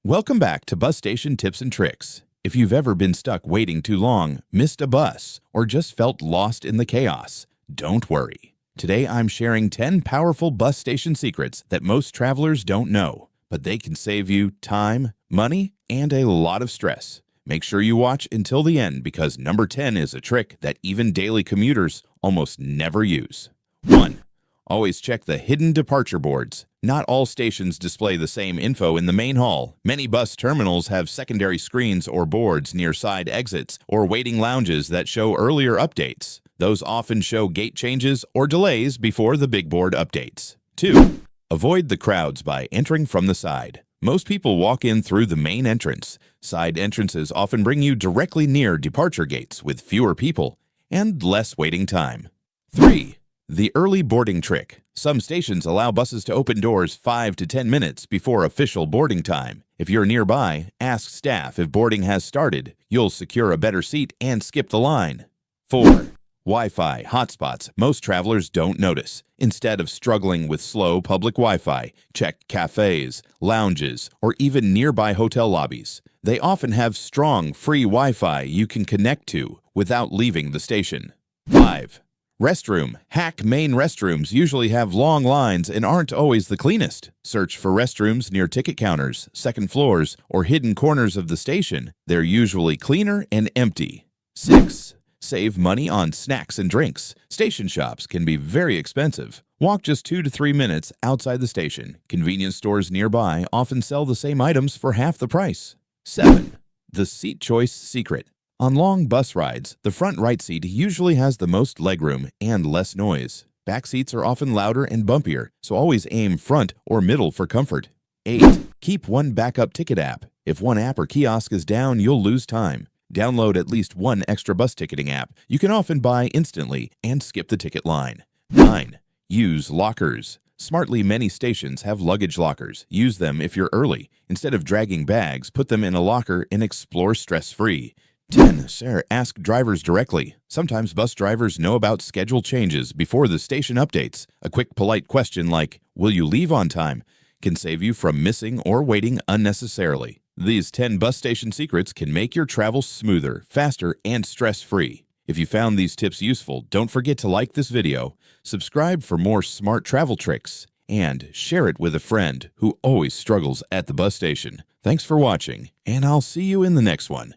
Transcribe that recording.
Welcome back to Bus Station Tips and Tricks. If you've ever been stuck waiting too long, missed a bus, or just felt lost in the chaos, don't worry. Today I'm sharing 10 powerful bus station secrets that most travelers don't know, but they can save you time, money, and a lot of stress. Make sure you watch until the end because number 10 is a trick that even daily commuters almost never use. 1. Always check the hidden departure boards. Not all stations display the same info in the main hall. Many bus terminals have secondary screens or boards near side exits or waiting lounges that show earlier updates. Those often show gate changes or delays before the big board updates. 2. Avoid the crowds by entering from the side. Most people walk in through the main entrance. Side entrances often bring you directly near departure gates with fewer people and less waiting time. 3. The early boarding trick. Some stations allow buses to open doors 5 to 10 minutes before official boarding time. If you're nearby, ask staff if boarding has started. You'll secure a better seat and skip the line. 4. Wi-Fi hotspots most travelers don't notice. Instead of struggling with slow public Wi-Fi, check cafes, lounges, or even nearby hotel lobbies. They often have strong, free Wi-Fi you can connect to without leaving the station. 5. Restroom. Hack main restrooms usually have long lines and aren't always the cleanest. Search for restrooms near ticket counters, second floors, or hidden corners of the station. They're usually cleaner and empty. 6. Save money on snacks and drinks. Station shops can be very expensive. Walk just 2 to 3 minutes outside the station. Convenience stores nearby often sell the same items for half the price. 7. The seat choice secret. On long bus rides, the front right seat usually has the most legroom and less noise. Back seats are often louder and bumpier, so always aim front or middle for comfort. 8. Keep one backup ticket app. If one app or kiosk is down, you'll lose time. Download at least one extra bus ticketing app you can often buy instantly and skip the ticket line. 9. Use lockers. Smartly, many stations have luggage lockers. Use them if you're early. Instead of dragging bags, put them in a locker and explore stress-free. 10. Ask drivers directly. Sometimes bus drivers know about schedule changes before the station updates. A quick, polite question like, "Will you leave on time?" can save you from missing or waiting unnecessarily. These 10 bus station secrets can make your travel smoother, faster, and stress-free. If you found these tips useful, don't forget to like this video, subscribe for more smart travel tricks, and share it with a friend who always struggles at the bus station. Thanks for watching, and I'll see you in the next one.